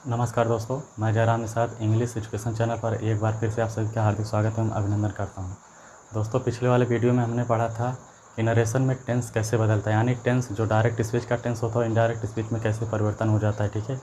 नमस्कार दोस्तों, मैं Jairam Nishad English education channel पर एक बार फिर से आप सभी का हार्दिक स्वागत एवं अभिनंदन करता हूं। दोस्तों, पिछले वाले वीडियो में हमने पढ़ा था कि नरेशन में टेंस कैसे बदलता है, यानी टेंस जो डायरेक्ट स्पीच का टेंस होता है इनडायरेक्ट स्पीच में कैसे परिवर्तन हो जाता है। ठीक है,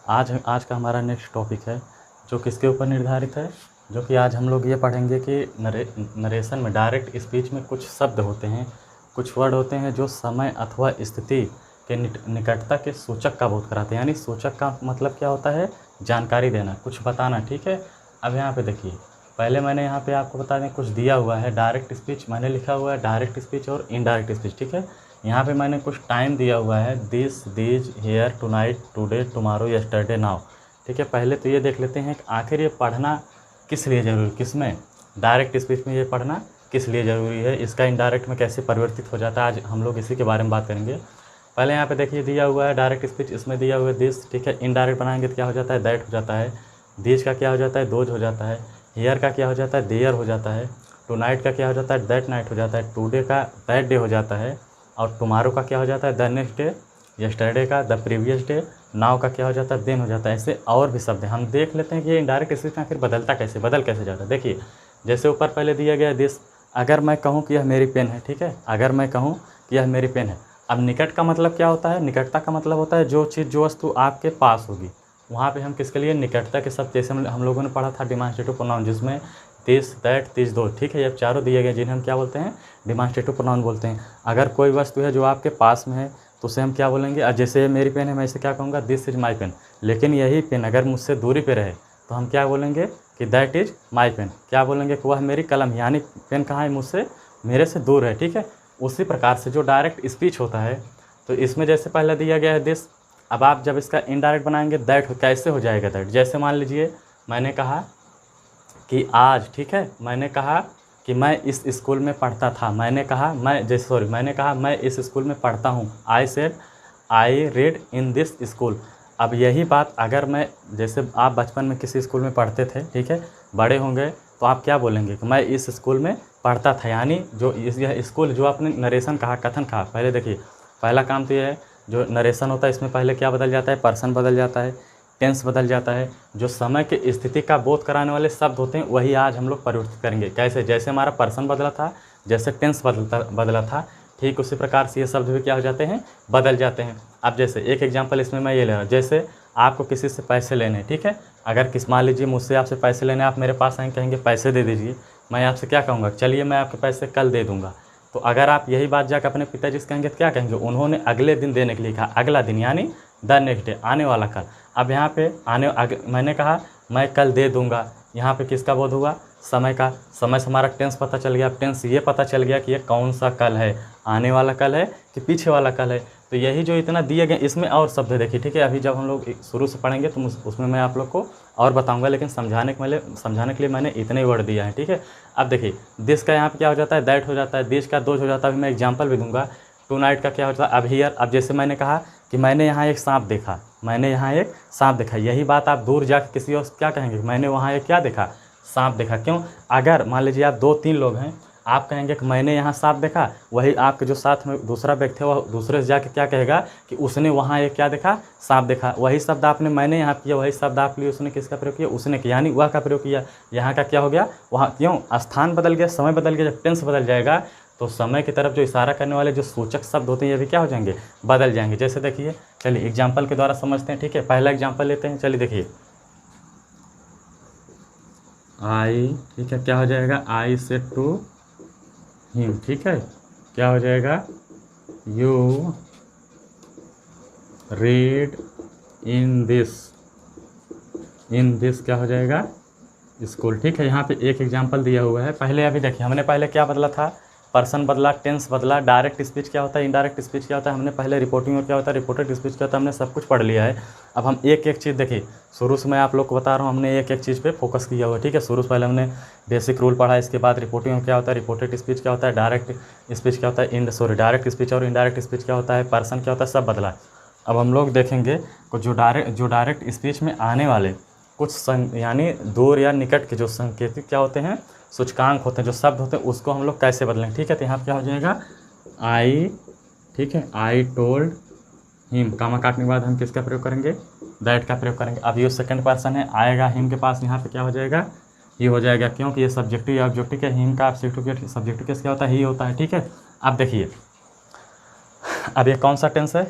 आज का हमारा नेक्स्ट टॉपिक है जो किसके ऊपर निर्धारित है, जो कि आज हम लोग ये पढ़ेंगे कि नरेशन में डायरेक्ट स्पीच में कुछ शब्द होते हैं, कुछ वर्ड होते हैं जो समय अथवा स्थिति के निकटता के सूचक का बोध कराते हैं। यानी सूचक का मतलब क्या होता है, जानकारी देना, कुछ बताना। ठीक है, अब यहाँ पे देखिए, पहले मैंने यहाँ पे आपको बता दें कुछ दिया हुआ है डायरेक्ट स्पीच, मैंने लिखा हुआ है डायरेक्ट स्पीच और इनडायरेक्ट स्पीच। ठीक है, यहाँ पे मैंने कुछ टाइम दिया हुआ है, this, these, here, tonight, today, tomorrow, yesterday, now. ठीक है, पहले तो ये देख लेते हैं कि आखिर ये पढ़ना किस लिए ज़रूरी, किस में, डायरेक्ट स्पीच में ये पढ़ना किस लिए ज़रूरी है, इसका इनडायरेक्ट में कैसे परिवर्तित हो जाता है, आज हम लोग इसी के बारे में बात करेंगे। पहले यहाँ पे देखिए दिया हुआ है डायरेक्ट स्पीच, इसमें दिया हुआ है दिस। ठीक है, इनडायरेक्ट बनाएंगे तो क्या हो जाता है, दैट हो जाता है। दिस का क्या हो जाता है, दोज हो जाता है। हेयर का क्या हो जाता है, देयर हो जाता है। टू नाइट का क्या हो जाता है, दैट नाइट हो जाता है। टुडे का दैट डे हो जाता है। और टुमारो का क्या हो जाता है, द नेक्स्ट डे। यस्टरडे का द प्रीवियस डे। नाउ का क्या हो जाता है, देन हो जाता है। ऐसे और भी शब्द हैं, हम देख लेते हैं कि ये इनडायरेक्ट स्पीच में आखिर बदल कैसे जाता है। देखिए, जैसे ऊपर पहले दिया गया दिस, अगर मैं कहूँ कि यह मेरी पेन है, ठीक है, अगर मैं कहूँ कि यह मेरी पेन है। अब निकट का मतलब क्या होता है, निकटता का मतलब होता है जो चीज़, जो वस्तु आपके पास होगी, वहाँ पे हम किसके लिए निकटता के शब्द, जैसे हम लोगों ने पढ़ा था डिमांस्ट्रेटिव प्रोनाउन, जिसमें दिस, दैट, दिस, दो। ठीक है, ये चारों दिए गए जिन्हें हम क्या बोलते हैं, डिमांस्ट्रेटिव प्रोनाउन बोलते हैं। अगर कोई वस्तु है जो आपके पास में है तो उसे हम क्या बोलेंगे, जैसे मेरी पेन है, मैं इसे क्या कहूँगा, दिस इज़ माई पेन। लेकिन यही पेन अगर मुझसे दूरी पर रहे तो हम क्या बोलेंगे कि दैट इज़ माई पेन। क्या बोलेंगे कि वह मेरी कलम है, यानी पेन कहाँ है, मुझसे, मेरे से दूर है। ठीक है, उसी प्रकार से जो डायरेक्ट स्पीच होता है, तो इसमें जैसे पहले दिया गया है दिस, अब आप जब इसका इनडायरेक्ट बनाएंगे दैट कैसे हो जाएगा दैट। जैसे मान लीजिए मैंने कहा कि आज, ठीक है, मैंने कहा कि मैं इस स्कूल में पढ़ता था, मैंने कहा मैंने कहा मैं इस स्कूल में पढ़ता हूँ। I said I read in this school. अब यही बात अगर मैं, जैसे आप बचपन में किसी स्कूल में पढ़ते थे, ठीक है, बड़े होंगे तो आप क्या बोलेंगे कि मैं इस स्कूल में पढ़ता था। यानी जो यह स्कूल, जो आपने नरेशन कहा, कथन कहा, पहले देखिए पहला काम तो ये है, जो नरेशन होता है इसमें पहले क्या बदल जाता है, पर्सन बदल जाता है, टेंस बदल जाता है, जो समय की स्थिति का बोध कराने वाले शब्द होते हैं वही आज हम लोग परिवर्तित करेंगे। कैसे, जैसे हमारा पर्सन बदला था, जैसे टेंस बदला था, ठीक उसी प्रकार से ये शब्द भी क्या हो जाते हैं, बदल जाते हैं। अब जैसे एक एग्जांपल इसमें मैं ये ले रहा हूँ, जैसे आपको किसी से पैसे लेने, ठीक है, अगर मान लीजिए मुझसे आपसे पैसे लेने, आप मेरे पास आएंगे, कहेंगे पैसे दे दीजिए, मैं आपसे क्या कहूँगा, चलिए मैं आपके पैसे कल दे दूँगा। तो अगर आप यही बात जाकर अपने पिताजी से कहेंगे तो क्या कहेंगे, उन्होंने अगले दिन देने के लिए कहा, अगला दिन यानी द नेक्स्ट डे, आने वाला कल। अब यहाँ पे मैंने कहा मैं कल दे दूँगा, यहाँ पे किसका बोध हुआ, समय का। समय से हमारा टेंस पता चल गया, टेंस ये पता चल गया कि ये कौन सा कल है, आने वाला कल है कि पीछे वाला कल है। तो यही जो इतना दिए गए, इसमें और शब्द है, देखिए, ठीक है, अभी जब हम लोग शुरू से पढ़ेंगे तो उसमें मैं आप लोग को और बताऊंगा, लेकिन समझाने के लिए मैंने इतने ही वर्ड दिया है। ठीक है, अब देखिए दिस का यहाँ पे क्या हो जाता है, दैट हो जाता है, दिस का दोज हो जाता है, अभी मैं एग्जाम्पल भी दूंगा। टू नाइट का क्या होता है, अब हियर। अब जैसे मैंने कहा कि मैंने यहाँ एक सांप देखा, मैंने यहाँ एक सांप देखा, यही बात आप दूर जाकर किसी और क्या कहेंगे, मैंने वहाँ एक क्या देखा, सांप देखा। क्यों, अगर मान लीजिए आप 2-3 लोग हैं, आप कहेंगे कि मैंने यहाँ सांप देखा, वही आपके जो साथ में दूसरा व्यक्ति है वह दूसरे से जाके क्या कहेगा कि उसने वहाँ एक क्या देखा, सांप देखा। वही शब्द आपने मैंने यहाँ किया, वही शब्द आप लिए, उसने किसका प्रयोग किया, उसने किया, यानी वह का प्रयोग किया। यहाँ का क्या हो गया, वहाँ, क्यों, स्थान बदल गया, समय बदल गया। जब टेंस बदल जाएगा तो समय की तरफ जो इशारा करने वाले जो सूचक शब्द होते हैं ये भी क्या हो जाएंगे, बदल जाएंगे। जैसे देखिए, चलिए एग्जाम्पल के द्वारा समझते हैं। ठीक है, पहला एग्जाम्पल लेते हैं, चलिए देखिए, आई, ठीक है, क्या हो जाएगा, आई सेड टू हिम, ठीक है, क्या हो जाएगा, यू रीड इन दिस क्या हो जाएगा, स्कूल। ठीक है, यहाँ पे एक एग्जांपल दिया हुआ है। पहले अभी देखिए, हमने पहले क्या बदला था, पर्सन बदला, टेंस बदला, डायरेक्ट स्पीच क्या होता है, इनडायरेक्ट स्पीच क्या होता है, हमने पहले रिपोर्टिंग और क्या होता है, रिपोर्टेड स्पीच क्या होता है, हमने सब कुछ पढ़ लिया है। अब हम एक एक चीज़ देखिए, शुरू से मैं आप लोग को बता रहा हूँ, हमने एक एक चीज़ पे फोकस किया हुआ है। ठीक है, शुरू से पहले हमने बेसिक रूल पढ़ा, इसके बाद रिपोर्टिंग क्या होता है, रिपोर्टेड स्पीच क्या होता है, डायरेक्ट स्पीच क्या होता है, डायरेक्ट स्पीच और इनडायरेक्ट स्पीच क्या होता है, पर्सन क्या होता है, सब बदला। अब हम लोग देखेंगे कुछ जो डायरेक्ट स्पीच में आने वाले कुछ यानी दूर या निकट के जो संकेतिक क्या होते हैं, सूचकांक होते हैं, जो शब्द होते हैं, उसको हम लोग कैसे बदलें। ठीक है, तो यहाँ क्या हो जाएगा, आई, ठीक है, आई टोल्ड हिम, कामा काटने के बाद हम किसका प्रयोग करेंगे, दैट का प्रयोग करेंगे। अब ये सेकंड पर्सन है, आएगा हिम के पास, यहाँ पे क्या हो जाएगा, ही हो जाएगा, क्योंकि ये सब्जेक्टिव या ऑब्जेक्टिव के, हिम का सब्जेक्टिव केस क्या होता है, ही होता है। ठीक है, अब देखिए अब ये कौन सा टेंस है,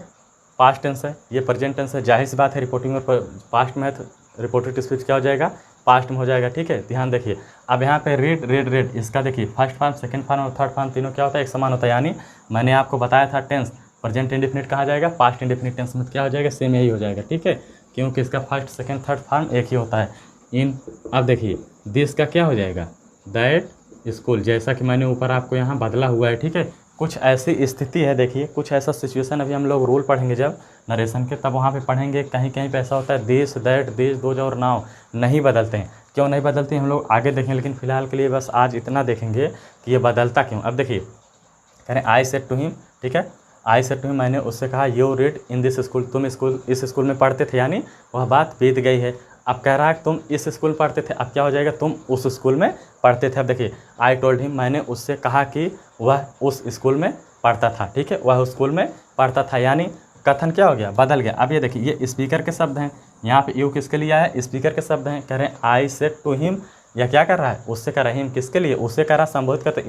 पास्ट टेंस है, ये प्रेजेंट टेंस है। जाहिर सी बात है रिपोर्टिंग और पास्ट में है तो रिपोर्टेड स्पीच क्या हो जाएगा, पास्ट में हो जाएगा। ठीक है, ध्यान देखिए। अब यहाँ पे रीड रेड रेड, इसका देखिए फर्स्ट फॉर्म, सेकंड फॉर्म और थर्ड फॉर्म तीनों क्या होता है, एक समान होता है। यानी मैंने आपको बताया था टेंस प्रेजेंट इंडेफिनिट कहा जाएगा, पास्ट इंडेफिनिट टेंस में क्या हो जाएगा, सेम यही हो जाएगा। ठीक है, क्योंकि इसका फर्स्ट सेकंड थर्ड फॉर्म एक ही होता है इन। अब देखिए दिस का क्या हो जाएगा, दैट स्कूल, जैसा कि मैंने ऊपर आपको यहाँ बदला हुआ है। ठीक है, कुछ ऐसी स्थिति है, देखिए कुछ ऐसा सिचुएशन, अभी हम लोग रूल पढ़ेंगे जब नरेशन के, तब वहाँ पे पढ़ेंगे, कहीं कहीं पे ऐसा होता है दिस दैट दिस दोज और नाउ नहीं बदलते हैं। क्यों नहीं बदलते हैं हम लोग आगे देखेंगे, लेकिन फिलहाल के लिए बस आज इतना देखेंगे कि ये बदलता क्यों। अब देखिए कह रहे हैं आई सेड टू हिम, ठीक है, आई सेड टू हिम, मैंने उससे कहा you read in this school, तुम इस स्कूल में पढ़ते थे, यानी वह बात बीत गई है। अब कह रहा है तुम इस स्कूल पढ़ते थे, अब क्या हो जाएगा, तुम उस स्कूल में पढ़ते थे। अब देखिए आई टोल्ड हिम, मैंने उससे कहा कि वह उस स्कूल में पढ़ता था। ठीक है, वह उस स्कूल में पढ़ता था, यानी कथन क्या हो गया, बदल गया। अब ये देखिए ये स्पीकर के शब्द हैं, यहाँ पे यू किसके लिए आया, स्पीकर के शब्द हैं। कह रहे हैं आई सेड टू हिम, या क्या कर रहा है, उससे कर रहा है, हिम किसके लिए, उससे कर रहा, संबोधित करते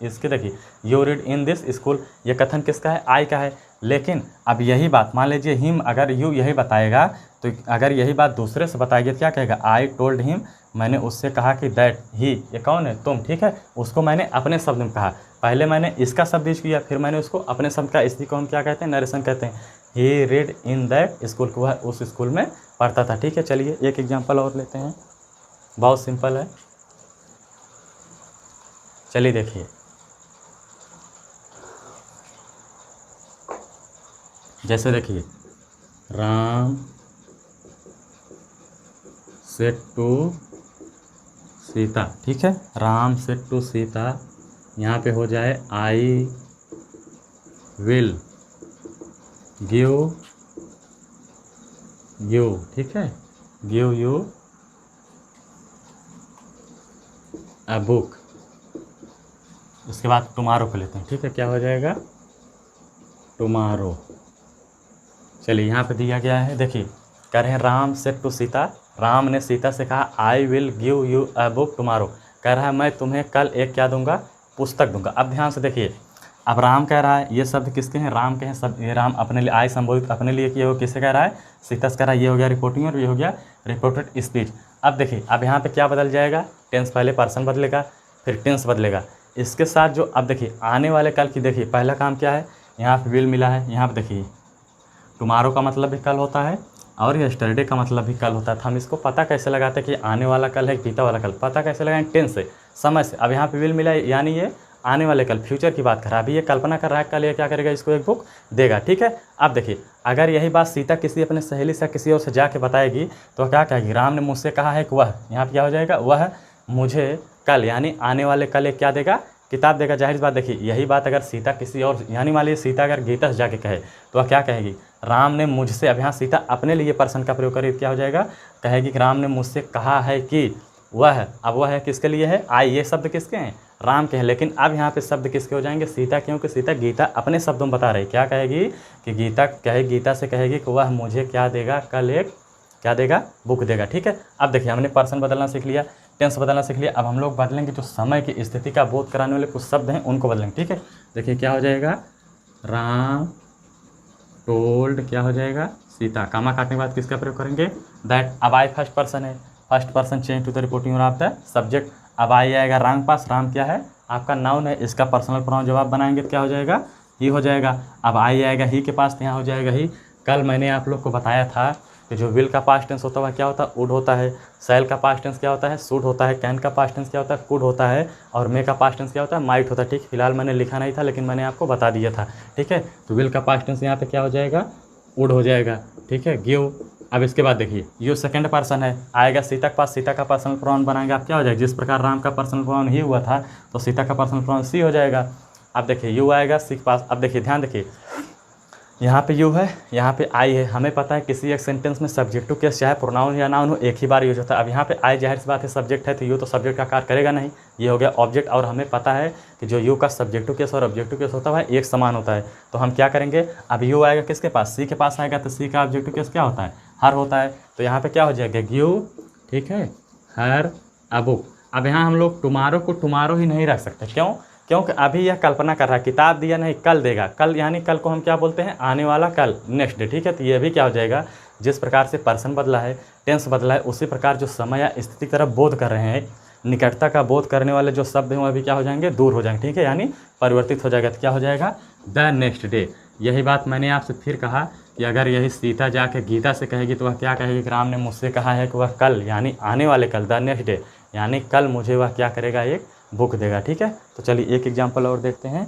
इसके देखिए you read in this school, ये कथन किसका है, आई का है। लेकिन अब यही बात मान लीजिए हिम, अगर यू यही बताएगा तो अगर यही बात दूसरे से बताएगी तो क्या कहेगा, आई टोल्ड हिम, मैंने उससे कहा कि दैट ही, ये कौन है, तुम। ठीक है, उसको मैंने अपने शब्द में कहा, पहले मैंने इसका शब्द यूज किया, फिर मैंने उसको अपने शब्द का, इसी को हम क्या कहते हैं, नरेशन कहते हैं। ही रीड इन दैट स्कूल, वह उस स्कूल में पढ़ता था। ठीक है, चलिए एक एग्जाम्पल और लेते हैं, बहुत सिंपल है, चलिए देखिए। जैसे देखिए राम सेड टू सीता, ठीक है, राम सेड टू सीता, यहाँ पे हो जाए आई विल गिव यू, ठीक है, गिव यू अ बुक। इसके बाद टुमारो को लेते हैं। ठीक है, क्या हो जाएगा, टुमारो। चलिए यहाँ पे दिया गया है, देखिए कह रहे हैं राम सेड टू सीता, राम ने सीता से कहा I will give you a book tomorrow, कह रहा है मैं तुम्हें कल एक क्या दूंगा, पुस्तक दूंगा। अब ध्यान से देखिए, अब राम कह रहा है, ये शब्द किसके हैं, राम के हैं, सब ये राम अपने लिए, आई संबोधित अपने लिए किए, वो किसे कह रहा है, सीता से कह रहा है। ये हो गया रिपोर्टिंग और ये हो गया रिपोर्टेड स्पीच। अब देखिए अब यहाँ पे क्या बदल जाएगा, टेंस, पहले पर्सन बदलेगा फिर टेंस बदलेगा, इसके साथ जो अब देखिए आने वाले कल की, देखिए पहला काम क्या है, यहाँ पे विल मिला है, यहाँ पे देखिए टुमारो का मतलब भी कल होता है और यस्टरडे का मतलब भी कल होता है। तो हम इसको पता कैसे लगाते हैं कि आने वाला कल है बीता वाला कल, पता कैसे लगाएं, टेंस से, समय से। अब यहाँ पे विल मिला है, यानी ये आने वाले कल, फ्यूचर की बात कर रहा है, अभी ये कल्पना कर रहा है कल ये क्या करेगा, इसको एक बुक देगा। ठीक है, अब देखिए अगर यही बात सीता किसी अपने सहेली से किसी और से जाके बताएगी तो क्या कहेगी, राम ने मुझसे कहा है कि वह, यहाँ पे क्या हो जाएगा, वह मुझे कल, यानी आने वाले कल एक क्या देगा, किताब देगा। जाहिर बात देखिए यही बात अगर सीता किसी और, यानी मान लीजिए सीता अगर गीता से जाके कहे तो वह क्या कहेगी, राम ने मुझसे, अब यहाँ सीता अपने लिए पर्सन का प्रयोग करेगी, क्या हो जाएगा, कहेगी कि राम ने मुझसे कहा है कि वह, अब वह है किसके लिए है, आई, ये शब्द किसके हैं, राम के हैं। लेकिन अब यहाँ पे शब्द किसके हो जाएंगे, सीता, क्योंकि सीता गीता अपने शब्दों में बता रही, क्या कहेगी कि गीता से कहेगी कि वह मुझे क्या देगा, कल एक क्या देगा, बुक देगा। ठीक है, अब देखिए हमने पर्सन बदलना सीख लिया, टेंस बदलना सीख लिया, अब हम लोग बदलेंगे जो समय की स्थिति का बोध कराने वाले कुछ शब्द हैं उनको बदलेंगे। ठीक है, देखिए क्या हो जाएगा, राम टोल्ड, क्या हो जाएगा, सीता, कामा काटने के बाद किसका प्रयोग करेंगे, दैट। अब आई फर्स्ट पर्सन है, first person change to the reporting और ऑफ द सब्जेक्ट। अब आई आएगा राम पास, राम क्या है, आपका नाउन है, इसका पर्सनल प्रोनाउन जब आप बनाएंगे तो क्या हो जाएगा, ही हो जाएगा। अब आई आएगा ही के पास, तो यहाँ हो जाएगा ही। कल मैंने आप लोग को बताया था कि जो विल का पास्ट टेंस होता है क्या होता है, वुड होता है, सेल का पास्ट टेंस क्या होता है, शुड होता है, कैन का पास्ट टेंस क्या होता है, कुड होता है, और मे का पास्ट टेंस क्या होता है, माइट होता है। ठीक, फिलहाल मैंने लिखा नहीं था लेकिन मैंने आपको बता दिया था। ठीक है, तो विल का पास्ट टेंस यहाँ पे क्या हो जाएगा, वुड हो जाएगा। ठीक है, गिव। अब इसके बाद देखिए यू सेकंड पर्सन है, आएगा सीता के पास, सीता का पर्सनल प्रोनाउन बनाएगा, आप क्या हो जाएगा, जिस प्रकार राम का पर्सनल प्रोनाउन ही हुआ था तो सीता का पर्सनल प्रोनाउन सी हो जाएगा। अब देखिए यू आएगा सी के पास, अब देखिए ध्यान देखिए यहाँ पे यू है, यहाँ पे आई है, हमें पता है किसी एक सेंटेंस में सब्जेक्टिव केस चाहे प्रोनाउन या नाउन हो एक ही बार यूज होता है। अब यहाँ पे आई जाहिर सी बात है सब्जेक्ट है तो यू तो सब्जेक्ट का कार्य करेगा नहीं, ये हो गया ऑब्जेक्ट, और हमें पता है कि जो यू का सब्जेक्टिव केस और ऑब्जेक्टिव केस होता है एक समान होता है। तो हम क्या करेंगे, अब यू आएगा किसके पास, सी के पास आएगा, तो सी का ऑब्जेक्टिव केस क्या होता है, हर होता है, तो यहाँ पे क्या हो जाएगा गिव, ठीक है, हर अ बुक। अब यहाँ हम लोग टुमारो को टुमारो ही नहीं रख सकते, क्यों? क्योंकि अभी यह कल्पना कर रहा है, किताब दिया नहीं कल देगा, कल यानी कल को हम क्या बोलते हैं, आने वाला कल, नेक्स्ट डे, ठीक है। तो ये भी क्या हो जाएगा, जिस प्रकार से पर्सन बदला है, टेंस बदला है, उसी प्रकार जो समय या स्थिति की तरफ बोध कर रहे हैं, निकटता का बोध करने वाले जो शब्द हैं वो अभी क्या हो जाएंगे, दूर हो जाएंगे, ठीक है, यानी परिवर्तित हो जाएगा। तो क्या हो जाएगा, द नेक्स्ट डे। यही बात मैंने आपसे फिर कहा कि अगर यही सीता जाके गीता से कहेगी तो वह क्या कहेगी कि राम ने मुझसे कहा है कि वह कल यानी आने वाले कल, द नेक्स्ट डे, यानी कल मुझे वह क्या करेगा, एक बुक देगा, ठीक है। तो चलिए एक एग्जाम्पल और देखते हैं।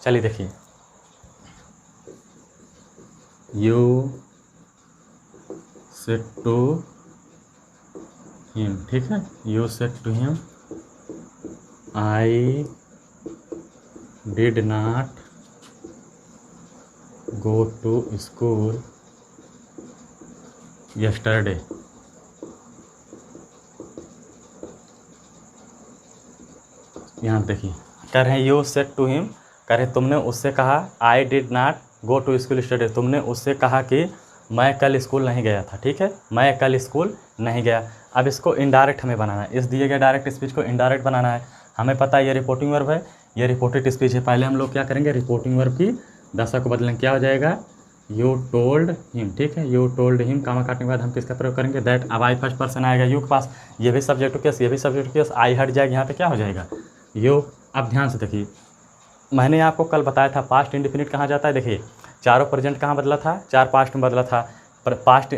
चलिए देखिए, यू सेड टू हिम, ठीक है, you said to him I did not go to school yesterday. यहाँ देखिए, कह रहे हैं यू सेड टू हिम, कह रहे तुमने उससे कहा, I did not go to school yesterday, तुमने उससे कहा कि मैं कल स्कूल नहीं गया था, ठीक है, मैं कल स्कूल नहीं गया। अब इसको इनडायरेक्ट हमें बनाना है, इस दिए गए डायरेक्ट स्पीच को इनडायरेक्ट बनाना है। हमें पता है ये रिपोर्टिंग वर्ब है, ये रिपोर्टेड स्पीच है। पहले हम लोग क्या करेंगे, रिपोर्टिंग वर्ब की दशा को बदलेंगे, क्या हो जाएगा, यू टोल्ड हिम, ठीक है, यू टोल्ड हिम, कामा काटने के बाद हम किसका प्रयोग करेंगे, दैट। अब आई फर्स्ट पर्सन आएगा यू के पास, ये भी सब्जेक्ट टू केस, ये भी सब्जेक्ट टू केस, आई हट जाएगा, यहाँ पे क्या हो जाएगा, यू। अब ध्यान से देखिए, मैंने आपको कल बताया था पास्ट इंडिफिनिट कहाँ जाता है, देखिए चारों प्रेजेंट कहाँ बदला था, चार पास्ट में बदला था, पास्ट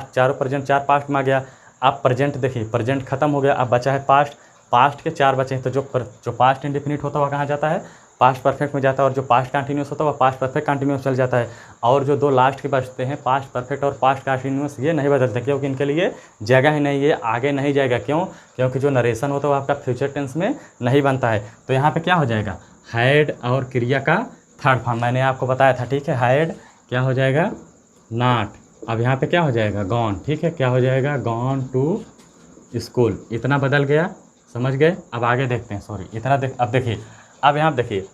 चारों प्रेजेंट चार पास्ट में आ गया। अब प्रेजेंट देखिए, प्रेजेंट खत्म हो गया, अब बचा है पास्ट, पास्ट के चार बचे हैं, तो जो पास्ट इंडिफिनिट होता है वह कहाँ जाता है, पास्ट परफेक्ट में जाता है, और जो पास्ट कंटिन्यूस होता है वह पास्ट परफेक्ट कंटिन्यूस चल जाता है। और जो दो लास्ट के बचते हैं, पास्ट परफेक्ट और पास्ट कंटिन्यूस, ये नहीं बदलते, क्योंकि इनके लिए जगह ही नहीं है, आगे नहीं जाएगा। क्यों? क्योंकि जो नरेशन होता है वो आपका फ्यूचर टेंस में नहीं बनता है। तो यहाँ पे क्या हो जाएगा, हैड और क्रिया का थर्ड फॉर्म मैंने आपको बताया था, ठीक है, हैड क्या हो जाएगा, नॉट। अब यहाँ पे क्या हो जाएगा, गॉन, ठीक है, क्या हो जाएगा, गॉन टू स्कूल। इतना बदल गया, समझ गए। अब आगे देखते हैं, सॉरी इतना अब देखिए, अब यहाँ देखिए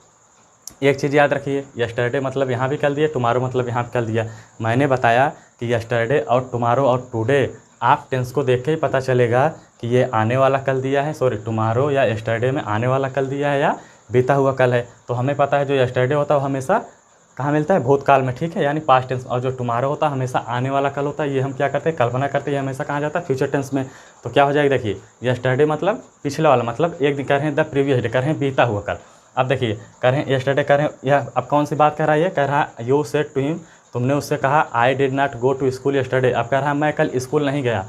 एक चीज़ याद रखिए, यस्टरडे मतलब यहाँ भी कर दिया, टुमारो मतलब यहाँ भी कर दिया। मैंने बताया कि यस्टरडे और टुमारो और टुडे आप टेंस को देख के ही पता चलेगा कि ये आने वाला कल दिया है, सॉरी टुमारो या यस्टरडे में आने वाला कल दिया है या बीता हुआ कल है। तो हमें पता है जो यस्टरडे होता है वो हमेशा कहाँ मिलता है, भूतकाल में, ठीक है, यानी पास्ट टेंस। और जो टुमारो होता है हमेशा आने वाला कल होता है, ये हम क्या करते हैं, कल्पना करते हैं, ये हमेशा कहाँ जाता है, फ्यूचर टेंस में। तो क्या हो जाएगा, देखिए यस्टरडे मतलब पिछले वाला, मतलब एक दिन, कह रहे हैं द प्रीवियस डे, कह रहे हैं बीता हुआ कल। अब देखिए कह रहे हैं यस्टरडे, कह रहे हैं यह अब कौन सी बात कह रहा है, ये कह रहा है यू सेड टू हिम, तुमने उससे कहा I did not go to school yesterday. अब कह रहा है मैं कल स्कूल नहीं गया।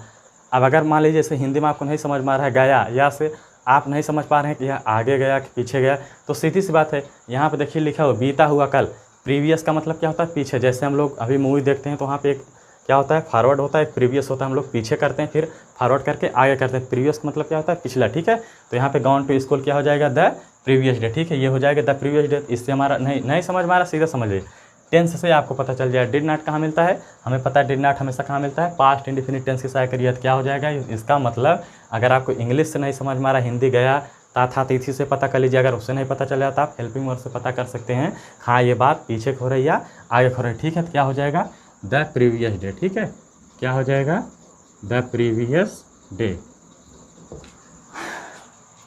अब अगर मान लीजिए जैसे हिंदी में आपको नहीं समझ में आ रहा है गया, या से आप नहीं समझ पा रहे हैं कि यह आगे गया कि पीछे गया, तो सीधी सी बात है, यहाँ पे देखिए लिखा हो बीता हुआ कल। प्रीवियस का मतलब क्या होता है, पीछे। जैसे हम लोग अभी मूवी देखते हैं तो वहाँ पे एक क्या होता है, फॉरवर्ड होता है, एक प्रीवियस होता है, हम लोग पीछे करते हैं फिर फॉरवर्ड करके आगे करते हैं। प्रीवियस का मतलब क्या होता है, पिछला, ठीक है। तो यहाँ पे गॉन टू स्कूल क्या हो जाएगा, द प्रीवियस डे, ठीक है, ये हो जाएगा द प्रीवियस डे। इससे हमारा नहीं समझ में आ रहा, सीधा समझ लीजिए, टेंस से आपको पता चल जाए। डिड नॉट कहाँ मिलता है, हमें पता है डिड नॉट हमेशा कहाँ मिलता है, पास्ट इंडिफिनिट टेंस की सहायक क्रिया। क्या हो जाएगा, इसका मतलब अगर आपको इंग्लिश से नहीं समझ में आ रहा, हिंदी गया था तिथि से पता कर लीजिए, अगर उससे नहीं पता चल जाता आप हेल्पिंग वर्ब से पता कर सकते हैं, हाँ ये बात पीछे हो रही या आगे हो रही, ठीक है। तो क्या हो जाएगा, द प्रीवियस डे, ठीक है, क्या हो जाएगा, द प्रीवियस डे।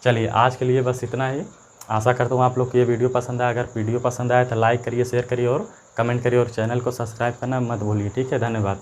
चलिए आज के लिए बस इतना ही। आशा करता हूँ आप लोग को ये वीडियो पसंद आया। अगर वीडियो पसंद आया तो लाइक करिए, शेयर करिए और कमेंट करिए, और चैनल को सब्सक्राइब करना मत भूलिए, ठीक है। धन्यवाद।